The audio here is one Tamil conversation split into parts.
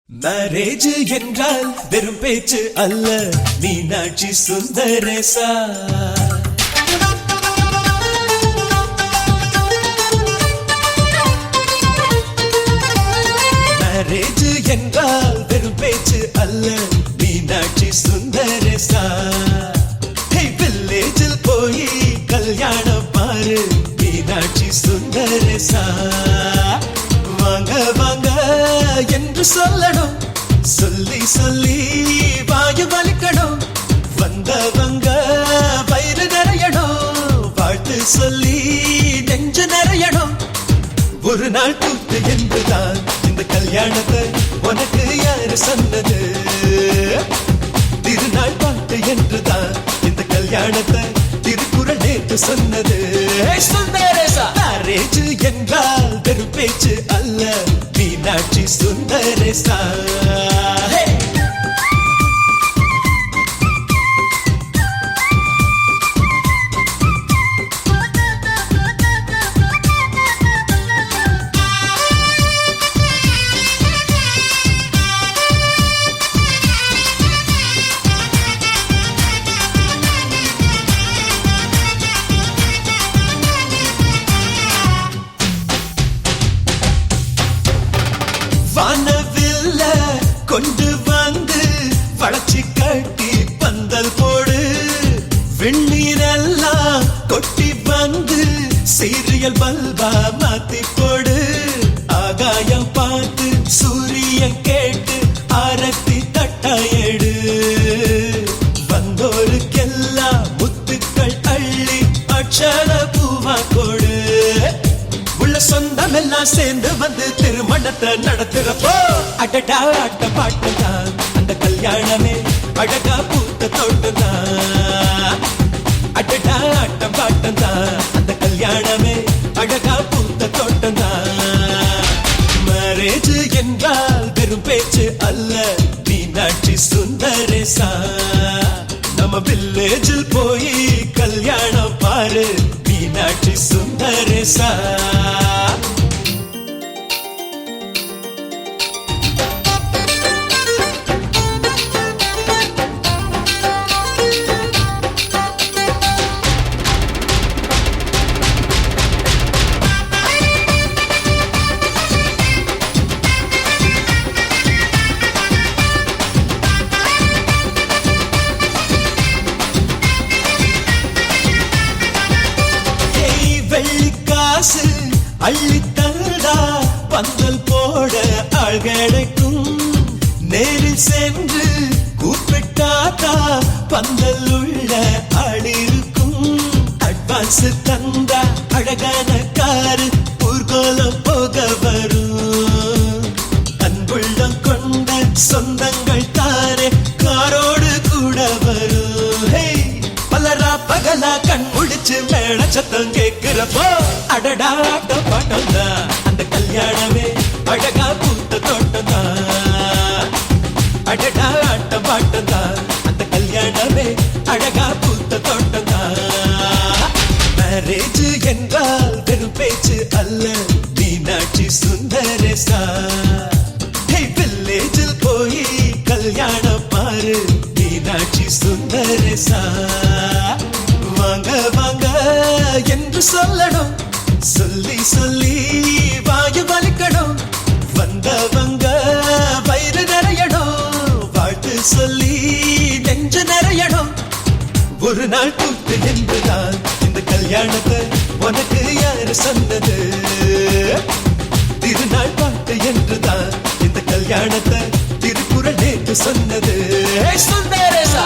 மேரேஜ் என்றால் வெறும் பேச்சு அல்ல, மீனாட்சி சுந்தரேசா. மேரேஜ் என்றால் வெறும் பேச்சு அல்ல, மீனாட்சி சுந்தரேசா. வில்லேஜில் போய் கல்யாணம் பாரு, சுந்தரேசா வாங்க வாங்க என்று சொல்லணும் சொல்லி சொல்லி வாயு வலிக்கணும் வந்தவங்க வயிறு நிறையணும் வாழ்த்து சொல்லி நெஞ்சு நிறையணும் ஒரு நாள் கூத்து என்றுதான் இந்த கல்யாணத்தை உனக்கு யாரு சொன்னது திருநாள் பாட்டு என்றுதான் இந்த கல்யாணத்தை திருக்குறள் நேற்று சொன்னது சுந்தரேசா மேரேஜ் என்றால் வெறும் பேச்சு அல்ல மீனாட்சி சுந்தரேசா வானவில்ல கொண்டு வந்து வளர்ச்சி கட்டி பந்தல் போடு வெண்ணீரெல்லாம் கொட்டி வந்து சீரியல் பல்பா மாத்தி போடு ஆகாயம் பார்த்து சூரியன் கேட்டு ஆரத்தி தட்டாயடு வந்தோருக்கெல்லாம் முத்துக்கள் அள்ளி அட்சர பூவா கொடு உள்ள சொந்தம் எல்லாம் சேர்ந்து வந்து திருமணத்தை நடத்துறப்போ அடடா ஆட்ட பாட்டுதான் அந்த கல்யாணமே அழகா பூத்த தோட்டம்தான் அடடா ஆட்ட பாட்டுதான் அந்த கல்யாணமே அழகா பூத்த தோட்டம்தான் மேரேஜ் என்றால் வெறும் பேச்சு அல்ல மீனாட்சி சுந்தரேசா நம்ம வில்லேஜில் போய் கல்யாணம் பாரு மீனாட்சி சுந்தரேசா வெள்ளிக்காசு அள்ளி தந்தா பந்தல் போட ஆள் கிடைக்கும் நேரில் சென்று கூப்பிட்டாதா பந்தல் உள்ள ஆள் இருக்கும் அட்வான்ஸ் தந்தா அழகான காரு ஊர்கோலம் போக வரும் அன்புள்ளம் கொண்ட சொந்தங்கள் தாரே காரோடு கூட வரும் பலரா பகலா கண் முடிச்சு மேல சத்தம் கேட்கிறப்போ அடடா ஆட்ட பாட்டம்தான் அந்த கல்யாணமே அழகா பூத்த தோட்டம்தான் அடடா ஆட்ட பாட்டம்தான் அந்த கல்யாணமே அழகா பூத்த தோட்டம்தான் மேரேஜ் என்றால் வெறும் பேச்சு அல்ல மீனாட்சி சுந்தரேசா வில்லேஜில் போய் கல்யாணம் பாரு மீனாட்சி சுந்தரேசா வாங்க வாங்க என்று சொல்லணும் சொல்லி சொல்லி வாயு வலிக்கணும் வந்தவங்க வயிறு நிறையணும் வாழ்த்து சொல்லி நெஞ்சு நிறையணும் ஒரு நாள் கூத்து என்றுதான் இந்த கல்யாணத்தை உனக்கு யாரு சொன்னது திருநாள் பாட்டு என்றுதான் இந்த கல்யாணத்தை திருக்குறள் நேற்று சொன்னது சுந்தரேசா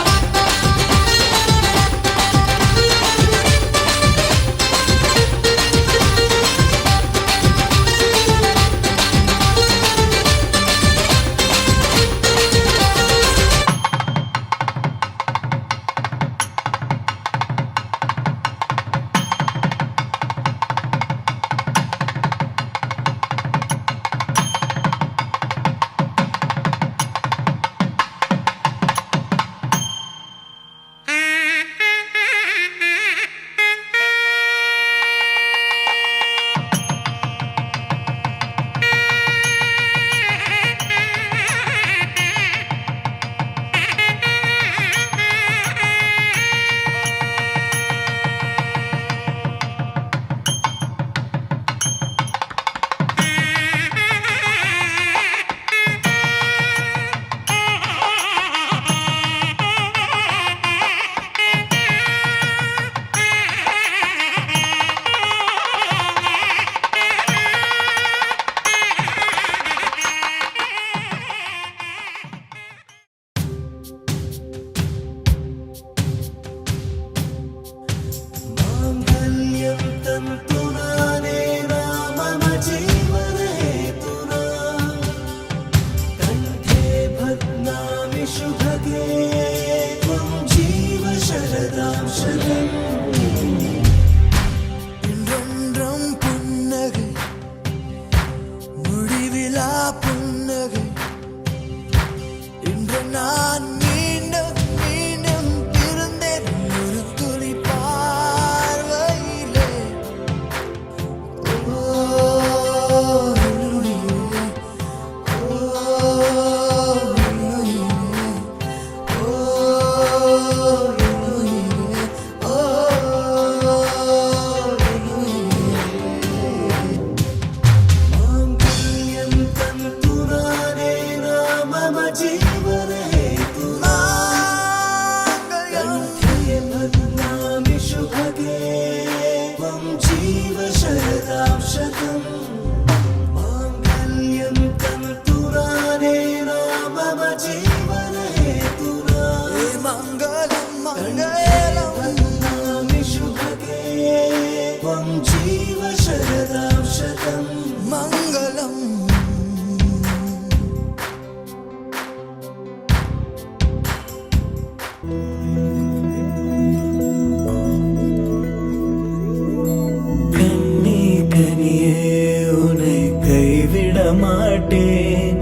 மாட்டேன்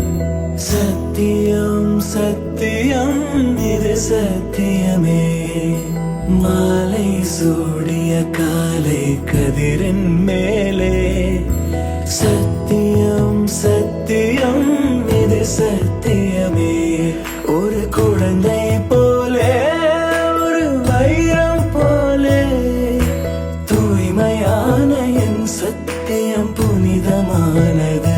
சத்தியம் சத்தியம் இது சத்தியமே மாலை சூடிய காலை கதிரின் மேலே சத்தியம் சத்தியம் இது சத்தியமே ஒரு குழந்தை போலே ஒரு வைரம் போலே தூய்மையான என் சத்தியம் புனிதமானது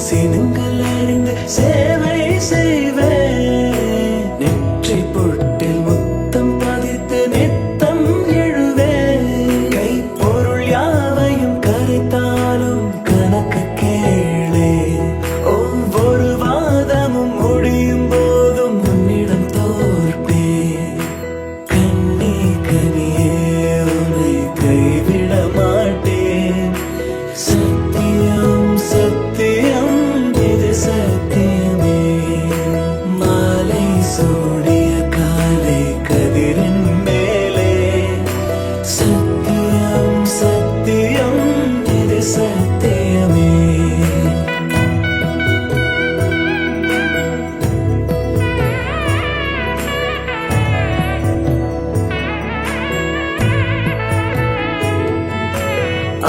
சினங்கள் அறிந்து சேவை செய்வேன் நெற்றி பொட்டில் முத்தம் பதித்து நித்தம் எழுவேன் கைப்பொருள் யாவையும் கரைத்தாலும் கணக்கு கேளே ஒவ்வொரு வாதமும் முடியும் போதும் உன்னிடம் தோற்பேன் கண்ணே கனியே உன்னை கைவிட மாட்டேன் சத்தியம் சத்தியம் இது சத்தியமே மாலை சூடிய காலை கதிரின் மேலே சத்தியம் சத்தியம் இது சத்தியமே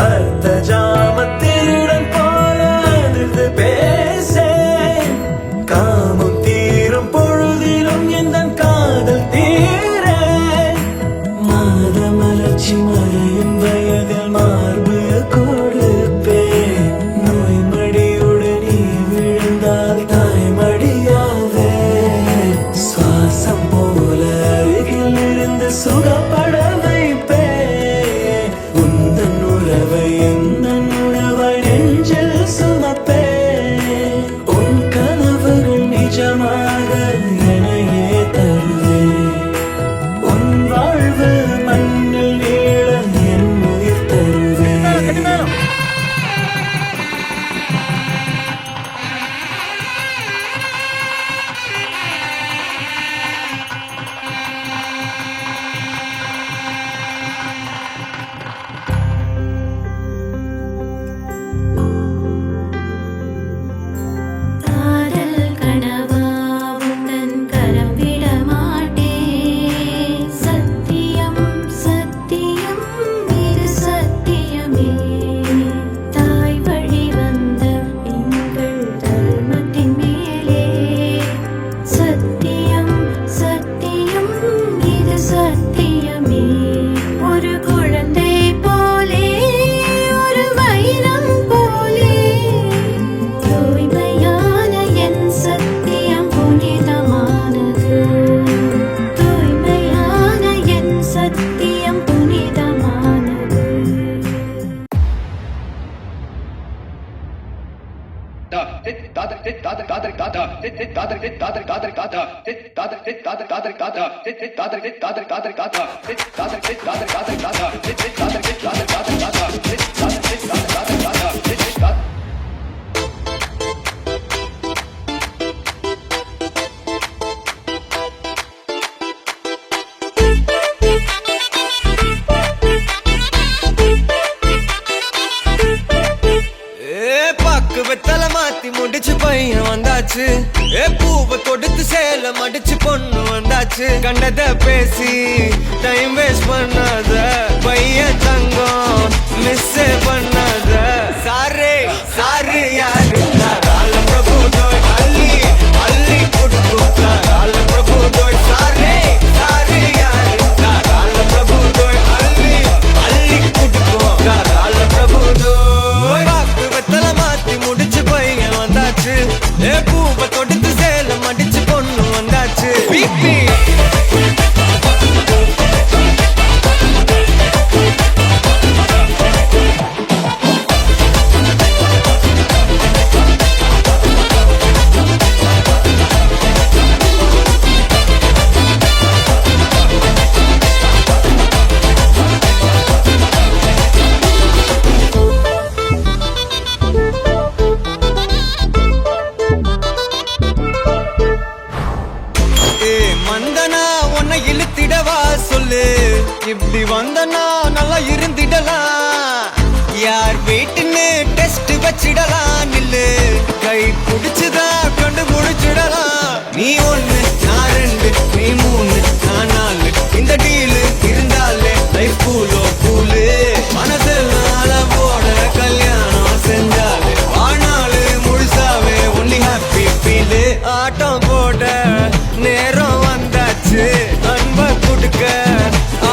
அர்த்த ஜாமத்திருடன் போல அதிர்ந்து பேசேன் காமம் தீரும் பொழுதிலும் எந்த காதல் தீரேன் மாத மலர்ச்சி மறையும் வயதில் மார்பு கொடுப்பேன் நோய் மடியுடன் நீ விழுந்தால் தாய்மடியாவே சுவாசம் போல அருகில் இருந்து சுகப்பட வைப்பேன் உந்தன் உறவை எந்த உறவை நெஞ்சில் சுமப்பேன் உன் கனவுகள் நிஜமாக எனையே தருவேன் உன் வாழ்வு மண்ணில் நீள என் உயிர் தருவேன் சேல மடிச்சு பொண்ணு வந்தாச்சு. கண்டத பேசி டைம் வேஸ்ட் பண்ணாத பையன் தங்கம் மிஸ் பண்ணாத. சாரே சாரு யாரு தாராள பிரபு தோய் அள்ளி அள்ளி கொடுக்கும் தாராள பிரபு தோய். சாரே சாரு யாரு தாராள பிரபு தோய் அள்ளி அள்ளி கொடுக்கும் தாராள பிரபு தோய். வாக்கு வெத்தல மாத்தி முடிச்சு பையன் வந்தாச்சு. ஏ பூவை தொடுத்து சேல மடிச்சு பொண்ணு வந்தாச்சு. பிபி வந்தனா உன்னை இழுத்திடவா சொல்லு. இப்படி வந்தனா நல்லா இருந்திடலாம். யார் வீட்டுன்னு டெஸ்ட் வச்சிடலாம். நில்லு கை குடிச்சுதா கண்டு முடிச்சிடலாம். நீ ஒண்ணு நான் ரெண்டு நீ மூணு நான் நாலு இந்த டீலு இருந்தாலே லைஃப் கூலோ கூலு. மனசெல்லாம் போட கல்யாணம் செஞ்சாலே ஆனாலு முழுசாவே ஒன்லி ஹாப்பி ஃபீலு. ஆட்டம் போட நேரம் வந்தாச்சு. அன்ப கொடுக்க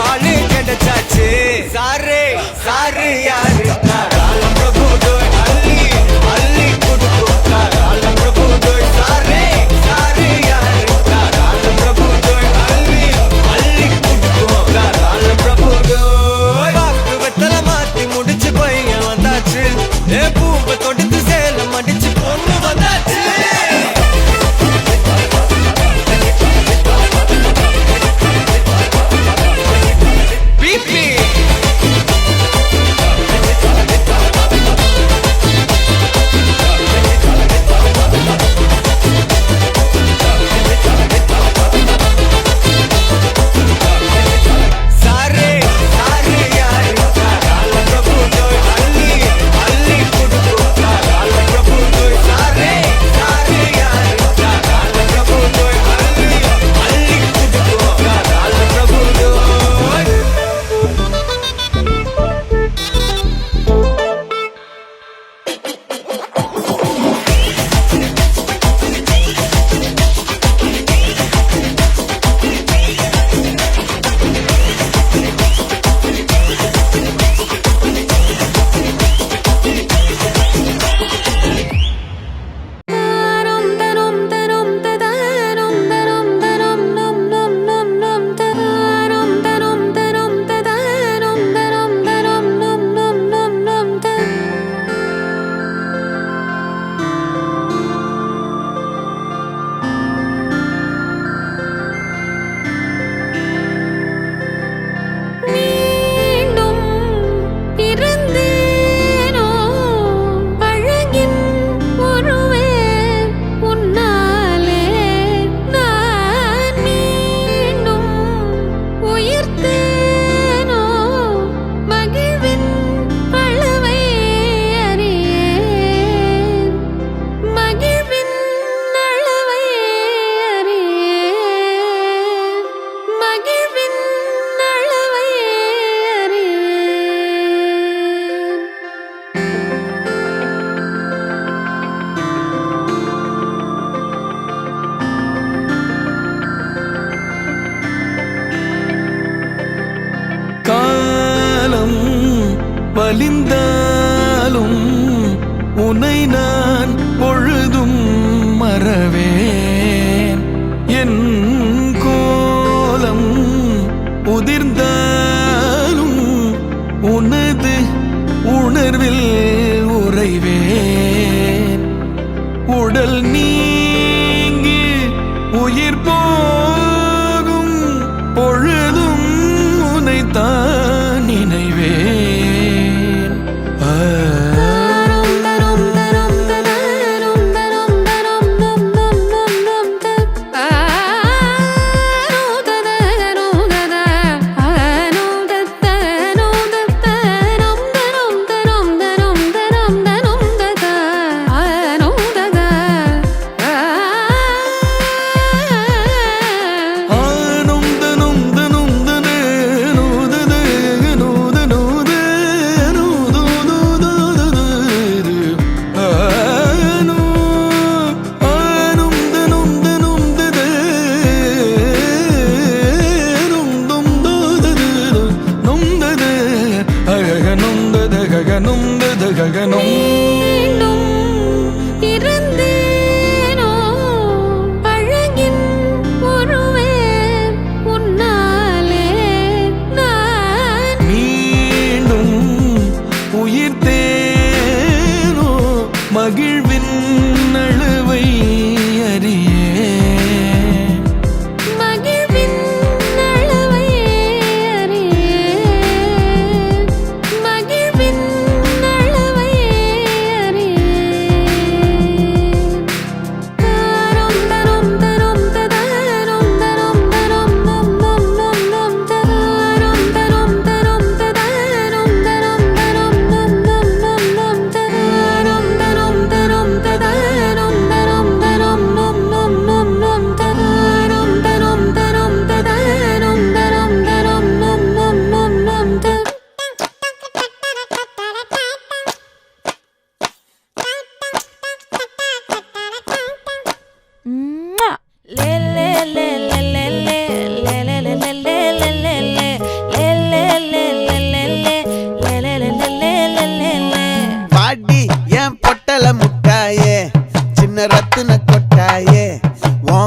ஆளு கிடைச்சாச்சு. சாரே சாரு யாரு தாராள பிரபு தோய் அள்ளி அள்ளி கொடுக்கும் தாராள பிரபு தோய். சாரே சாரு யாரு தாராள பிரபு தோய் அள்ளி அள்ளி கொடுக்கும் தாராள பிரபு தோய். வாக்கு வெத்தல மாத்தி முடிச்சு பையன் வந்தாச்சு. ஏ பூவை தொடுத்து சேல மடிச்சு பொண்ணு வந்தாச்சு. வலிந்தாலும் உனை நான் பொழுதும் மறவேன். என் கோலம் உதிர்ந்தாலும் உனது உணர்வில் உறைவேன். உடல் நீங்கி உயிர் போகும் பொழுதும் உனைத்தான் நினைவேன்.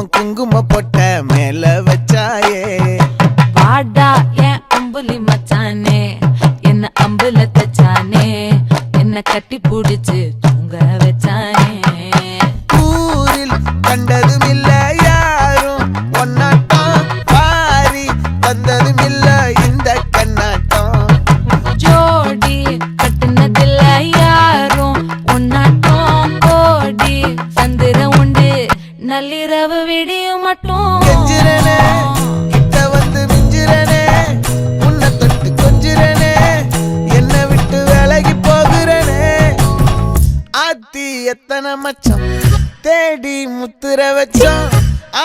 உன் குங்கும பொட்ட மேல வச்சாயே. வாடா என் அம்புலி மச்சானே, என்ன அம்புல தச்சானே, என்ன கட்டி புடிச்சு தூங்க வச்சானே. ஊரில் கண்டதும் இல்ல யாரும் ஒன்னாட்டம், பாரி வந்ததும் இல்ல இந்த கண்ணாட்டம். ஜோடி கட்டுனதில்ல யாரும் ஒன்னாட்டம், கோடி சந்திர உண்டு நள்ளிரவு விடியும் மட்டும். கெஞ்சிரனே கிட்ட வந்து மிஞ்சிரனே, உன்னை தொட்டு கொஞ்சிரனே, என்ன விட்டு விலகி போகிறனே. ஆத்தி எத்தனை மச்சம் தேடி முத்துற வச்சோம்,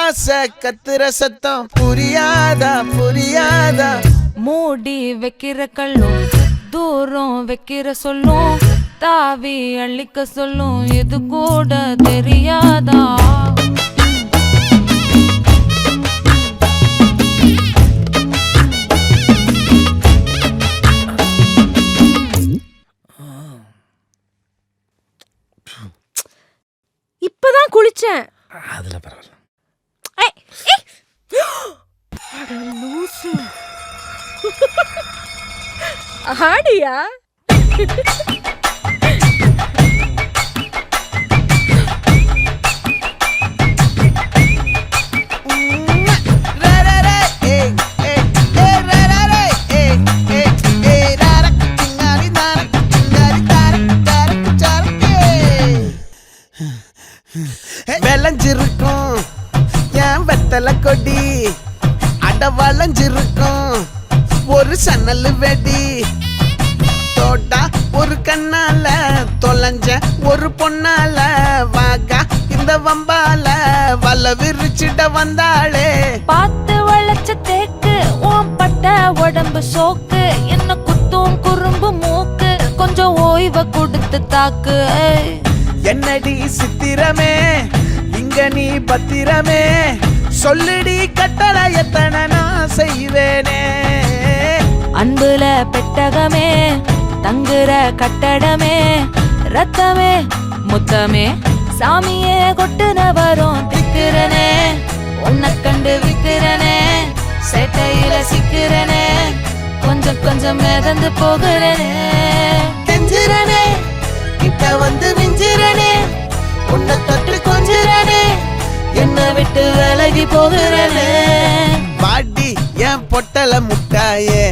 ஆசை கத்துற சத்தம் புரியாதா புரியாதா. மூடி வைக்கிற கல்லும் தூரம் வைக்கிற சொல்லும், தாவி அள்ளிக்க சொல்லும் இது கூட தெரியாதா. இப்பதான் குளிச்சேன். அதுல பரவாயில்ல. ஏய், ஏய். அட லூசு. ஆடியா? விளைஞ்சிருக்கும் என் வெத்தலை கொடி, அட வளைஞ்சிருக்கும் ஒரு சன்னல் வெடி. தோட்டா ஒரு கண்ணால தொலைஞ்ச ஒரு பொண்ணால, வாகா இந்த வம்பால வல விரிச்சிட வந்தாளே. பார்த்து வளைச்ச தேக்கு ஓம் பட்ட உடம்பு சோக்கு, என்ன குத்தும் குறும்பு மூக்கு, கொஞ்சம் ஓய்வ கொடுத்து தாக்கு. ஏய். என்னடி சித்திரமே இங்க நீ பத்திரமே, சொல்லுடி கட்டளை எத்தனை நான் செய்வேனே. அன்புல பெட்டகமே தங்குற கட்டடமே, ரத்தமே முத்தமே சாமியே கொட்டுன வரும் திக்கிறனே. உன்னை கண்டு விக்கிறனே, சேட்டையில சிக்கிறனே, கொஞ்சம் கொஞ்சம் மிதந்து போகிறனே. கெஞ்சிரனே கிட்ட வந்து மிஞ்சிரனே, உன்னை தொட்டு கொஞ்சிரனே, என்ன விட்டு விலகி போகிறனே. பாடி என் பொட்டல முட்டாயே,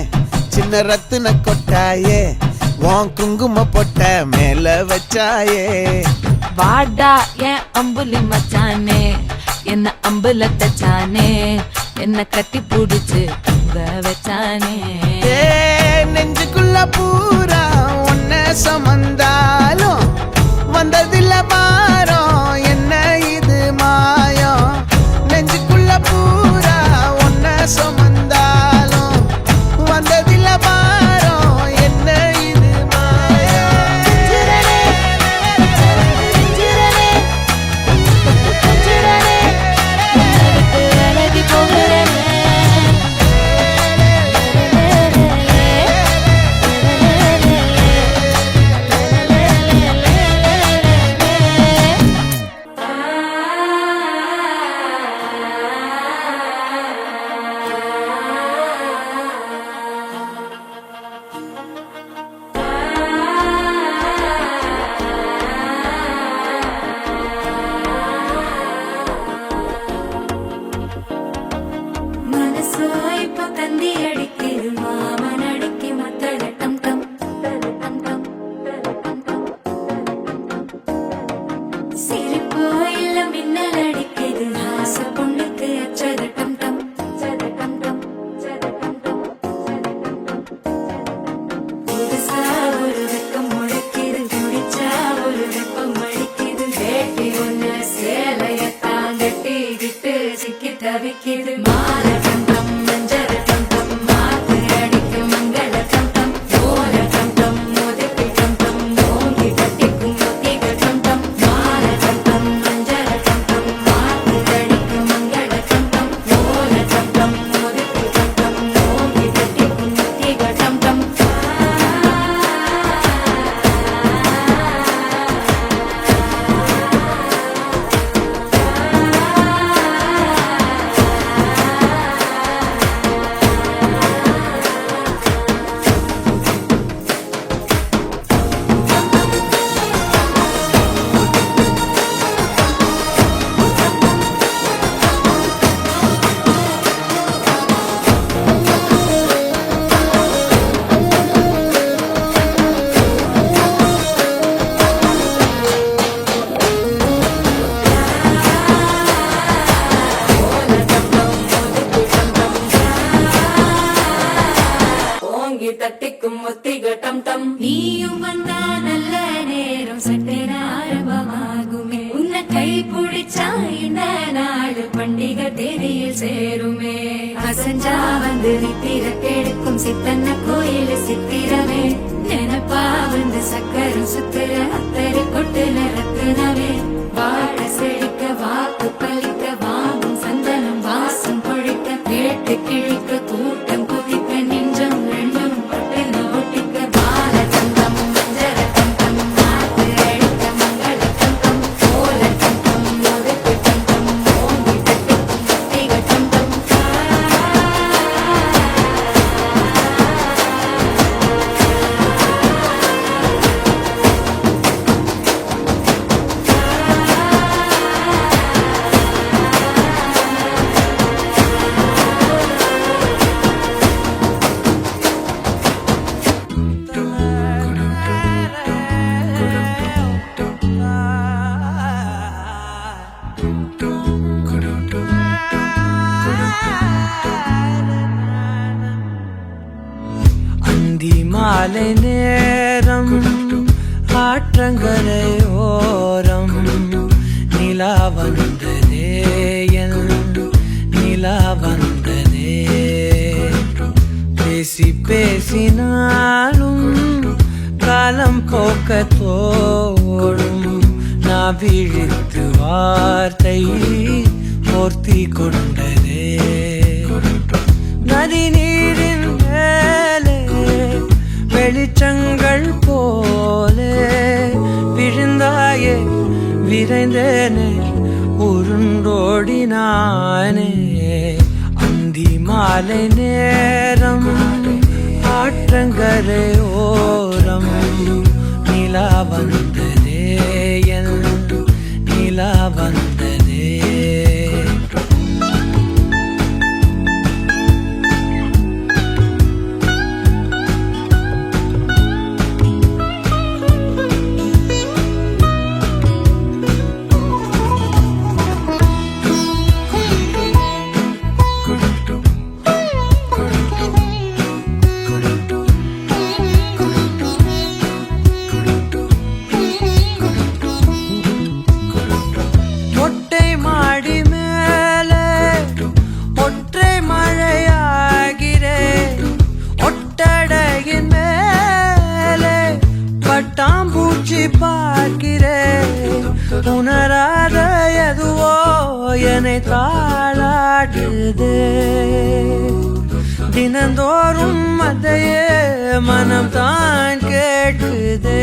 சின்ன ரத்தின கொட்டாயே, உன் குங்கும பொட்ட மேல வச்சாயே. வாடா என் அம்புலி மச்சானே, என்ன அம்புல தச்சானே, என்ன கட்டி புடிச்சு தூங்க வச்சானே. ஏ நெஞ்சுக்குள்ள பூரா உன்னை சுமந்தாலும் வந்ததில்ல பாரம், என்ன இது மாயம். நெஞ்சுக்குள்ள பூரா உன்னை சுமந்தாலும் வந்ததில்ல பாரம், என்ன இது மாயம். செஞ்சிரனே, செஞ்சிரனே, செஞ்சிரனே, உன்னை விட்டு விலகி போகிறனே. മനസ്സോ ഇപ്പൊ തന്തി അടിക്കരു മാമനടിക്ക് മത്തടട്ടം ടം ടം ടം സിരിപ്പോ ഇല്ല മിന്നലടിക്കരു ഹാസ പൊണ്ണുക്ക് അച്ചടട്ടം ടം ചടട്ടം ടം ചടട്ടം ടം പുതുസാ ഒരു വെക്കം മുഴക്കിയത് കുടിച്ചാ ഒരു വെപ്പം മഴിക്കിയത് വേട്ടി ഒന്ന് சேலையத்தான் கட்டிக்கிட்டு சிக்கி தவிக்கிது மாலை கண்டம் மஞ்சள் கண்டம் மாத்து அடிக்கு மங்கள கண்டம் ஓர கண்டம் மோதிக்கு கண்டம் ஓங்கி கட்டிக்கும் ஒத்திக கண்டம் மாலை கண்டம் மஞ்சள் கண்டம் மாத்து அடிக்கு மங்கள கண்டம் ஓர கண்டம் மோதிக்கு கண்டம் ஓங்கி கட்டிக்கும் ஒத்திக கண்டம் பண்டிகை தேதியில் சேருமே அசஞ்சா வந்து நித்திர கெடுக்கும் சித்தன்ன கோயில் சித்திரமே நினப்பா வந்து சக்கரம் சுத்துற அத்தரு கொட்டுல ரத்தினமே வாழ செழிக்க வாக்கு பலிக்க வாங்கும் சந்தனம் வாசம் பொழிக்க கேட்டு கிழிக்க கூட்டம் குதிக்க நெஞ்சம் ரெண்டும் பட்டுன ஒட்டிக்க பால தங்கம் மஞ்சர தங்கம் நாட்டு அழிக்க மங்கள தங்கம் கோல தங்கம் ஒதுக்கு தங்கம் ஓங்கி தட்டுக்கும் திக தங்கம் அந்தி மாலை நேரம் ஆற்றங்கரையோரம் நிலா வந்ததே என் நிலா வந்ததே பேசி பேசினாலும் காலம் போக்க தோடும் நான் விழித்து வார்த்தை போர்த்தி கொண்டதே நதி நீரின் மேலே வெளிச்சங்கள் போலே விழுந்தாயே விரைந்தேனே உருண்டோடினானே அந்தி மாலை நேரம் ஆற்றங்கரையோரம் நிலா வந்ததே என் நிலா வந்ததே மொட்டை மாடி மேலே ஒற்றை மழையாகிறே ஒட்டடையின் மேலே பட்டாம்பூச்சி பார்க்கிறே உணராத எதுவோ என்னை தாளாட்டுதே தினந்தோறும் அதையே மனம் தான் கேட்குதே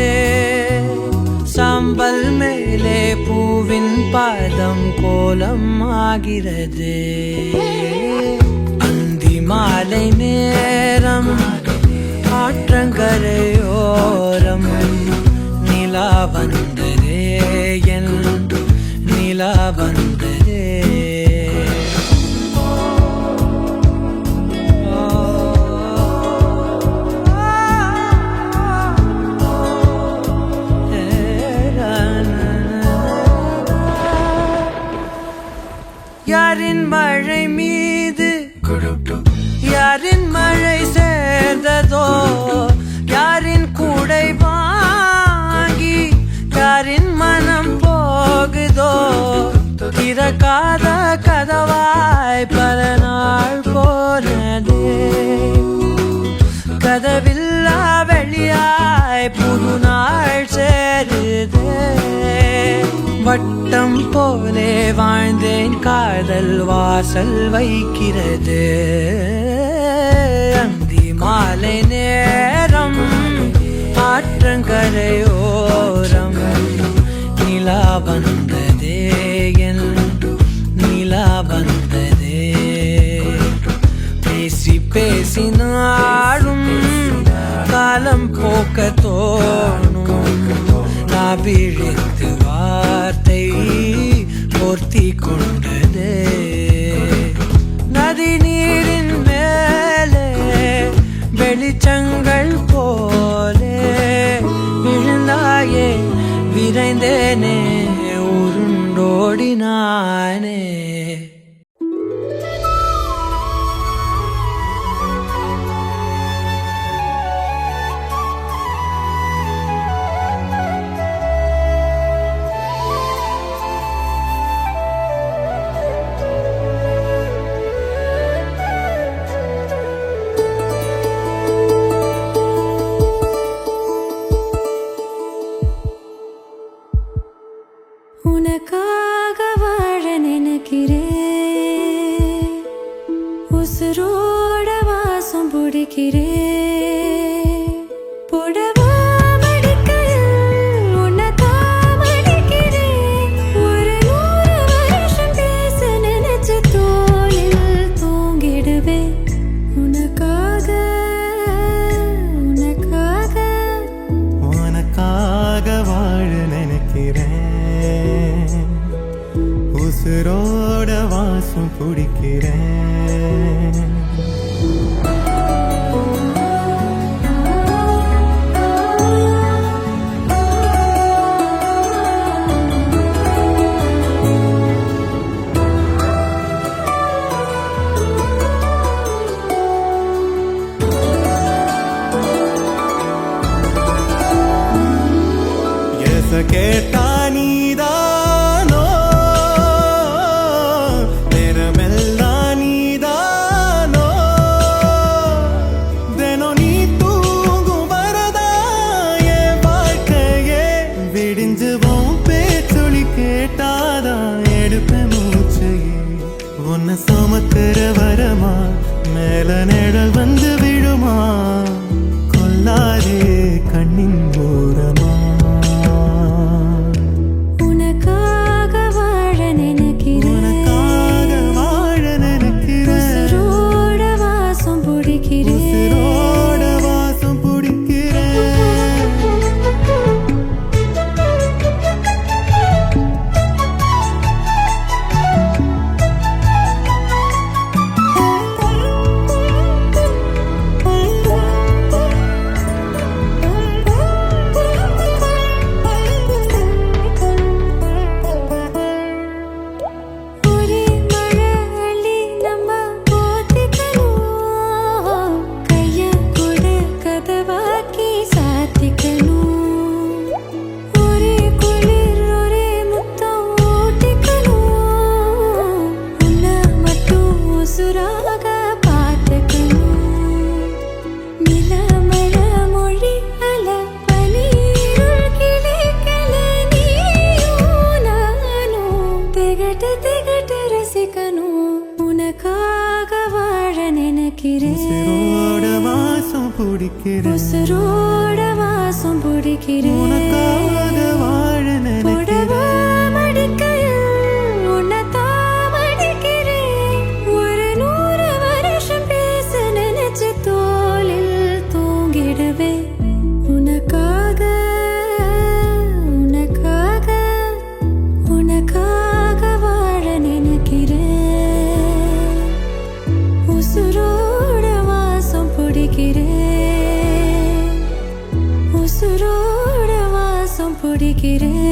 சாம்பல் மேலே பூவின் பாதம் கோலம் ஆகிறது அந்தி மாலை நேரம் ஆற்றங்கரையோரம் நிலா வந்ததே என் நிலா வந்ததே யாரின் மழை மீது யாரின் மழை சேர்ந்ததோ யாரின் கூடை வாங்கி யாரின் மனம் போகுதோ திறக்காத கதவாய் பல நாள் போனதே கதவில்லா வெளியாய் புது நாள் சேருதே வட்டம் போலே வாழ்ந்தேன் காதல் வாசல் வைக்கிறது அந்தி மாலை நேரம் ஆற்றங்கரையோரம் நிலா வந்ததே என் நிலா வந்ததே பேசி பேசினாலும் காலம் போக்க தோணும் நான் விழித்து வார்த்தை போர்த்தி கொண்டதே நதி நீரின் மேலே வெளிச்சங்கள் போலே விழுந்தாயே விரைந்தேனே உருண்டோடினானே மடிக்கிறேன் புடவா மடிக்கையில் உன்னைத்தான் மடிக்கிறேன் ஒரு 100 வருஷம் பேச நினைச்ச தோளில் தூங்கிடுவேன் உனக்காக உனக்காக உனக்காக வாழ நினைக்கிறேன் உசுரோட வாசம் பிடிக்கிறேன் கேட்டா நீதானோ நேரமெல்லாம் நீதானோ தினம் நீ தூங்கும் வரதா என் வாழ்க்கையே விடிஞ்சுவோம் பேச்சொலி கேட்டாதான் எடுப்பேன் மூச்சையே உன்னை சுமக்கிற வரமா மேல நிழல் வந்து விடுமா கொல்லாதே கண்ணின் ஓரமா உசுரோட வாசம் பிடிக்கிறேன் உனக்காக வாழ நினைக்கிறேன் மடிக்கையில் உன்னைத்தான் மடிக்கிறேன் ஒரு 100 வருஷம் பேச நினைச்ச தோளில் தூங்கிடுவேன் உனக்காக உனக்காக உனக்காக வாழ நினைக்கிறேன் உசுரோட வாசம் பிடிக்கிறேன் உசுரோட வாசம் பிடிக்கிறேன்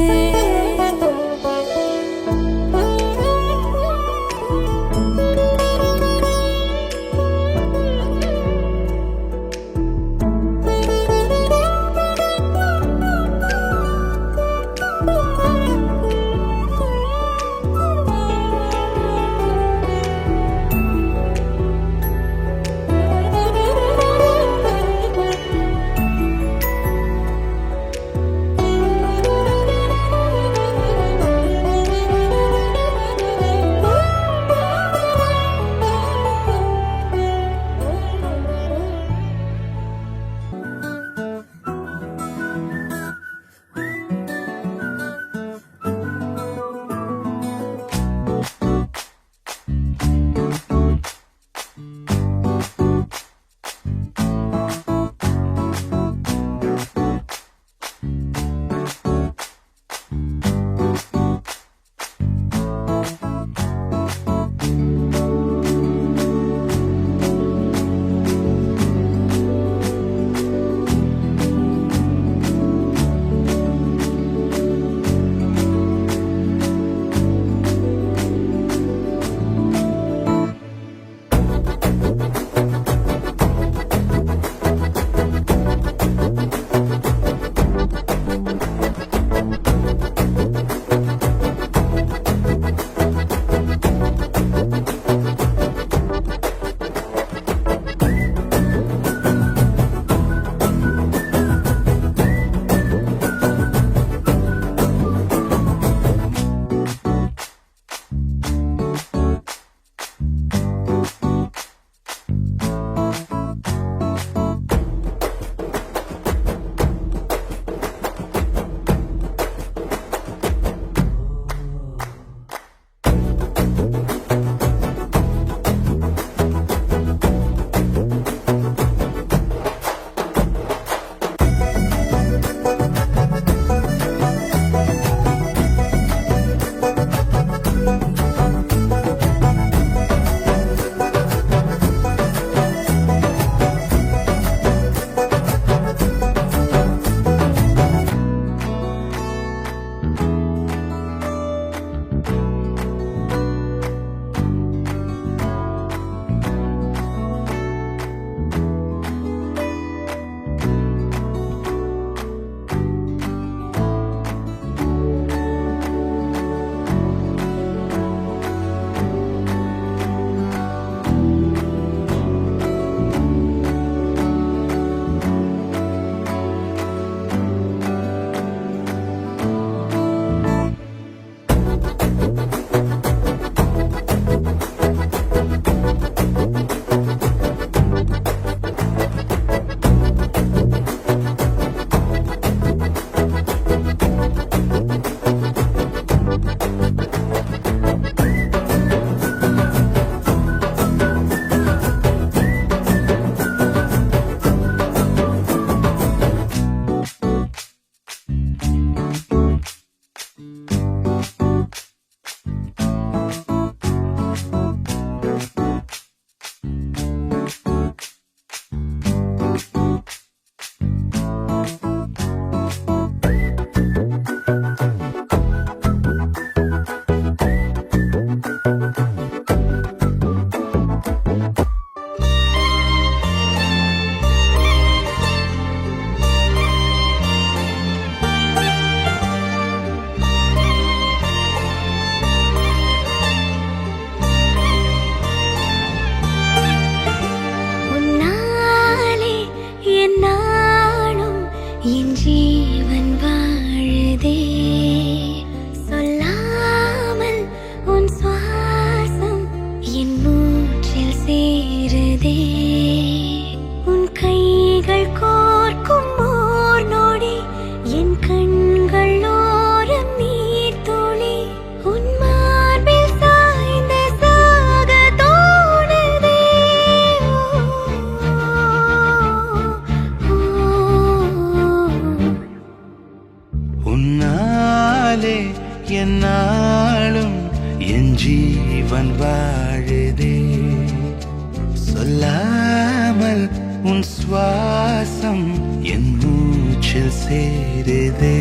சுவாசம் என் மூச்சில் சேருதே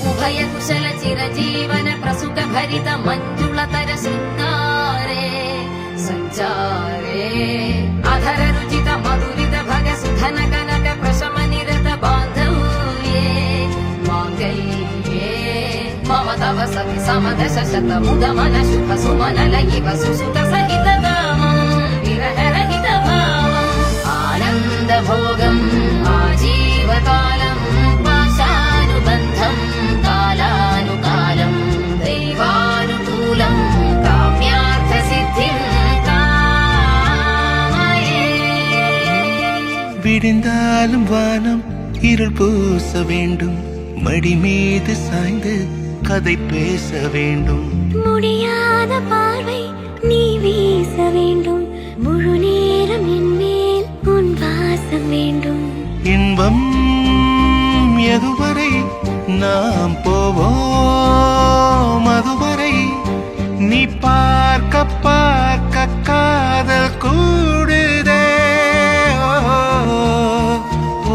उभय कुशल चिरजीवन प्रसुख भरित मञ्जुलतर शृङ्गारे सञ्चारे अधर रुचित मधुरित भग सुधन कनक प्रशम निरत बान्धव्ये माङ्गल्ये मम तव सति समदश शत मुद मन शुभ सुमन लयिव सुसुत सहित कामं विरह रहित भावम् आनन्द भोगम् आजीवकालम् पाशानुबन्धम् कालानुकालं दैवानुकूलं काम्यार्थसिद्धिं कामये விடிந்தாலும் வானம் இருள் பூச வேண்டும் மடி மீது சாய்ந்து கதை பேச வேண்டும் முடியாத பார்வை நீ வீச வேண்டும் முழு நேரம் என் மேல் உன் வாசம் வேண்டும் இன்பம் எதுவரை நாம் போவோம் அதுவரை நீ பார்க்க பார்க்க காதல் கூடுதே ஓ, ஓ,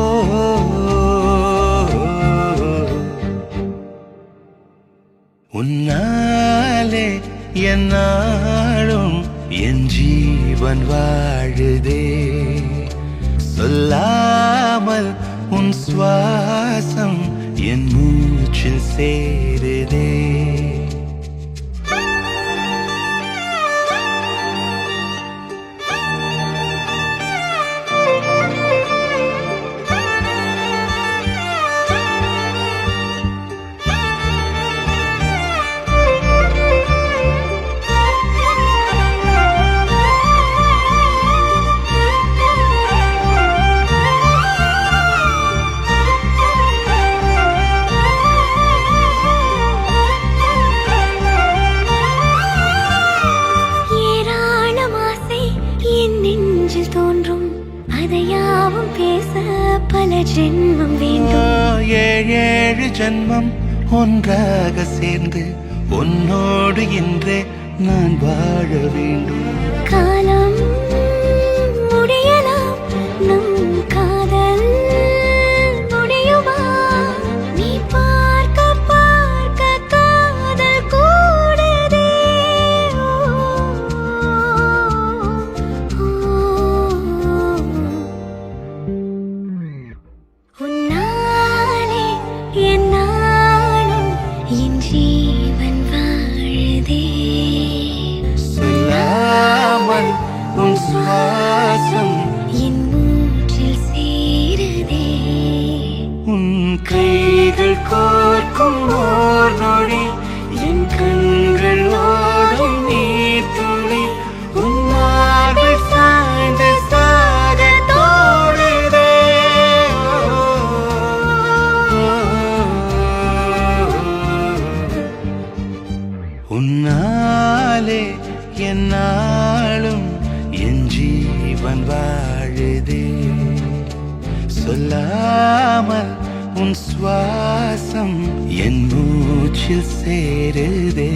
உன்னாலே என்னாலும் என் ஜீவன் வாழுதே சொல்லாமல் உன் சுவாசம் என் மூச்சில் சேருதே ஏராளம் ஆசை என் நெஞ்சில் தோன்றும் அதையாவும் பேச பல ஜென்மம் வேண்டும் ஏழு ஜன்மம் ஒன்றாக சேர்ந்து உன்னோடு இன்றே நான் வாழ வேண்டும் காலம் முடியலாம் நம் காதல் முடியுமா நீ பார்க்க பார்க்க காதல் கூடுதே உன்னாலே என்னாலும் என் ஜீவன் வாழுதே சொல்லாமல் உன் சுவாசம் என் மூச்சில் சேருதே உன் கைகள் கோர்க்கும் ஓர் நொடி என் கண்கள் ஓடும் நீர் துளி உன் மார்பில் சாய்ந்து சாக தோடுதே உன்னாலே என்னாலும் என் ஜீவன் வாழுதே சொல்லாமல் உன் சுவாசம் என் மூச்சில் சேருதே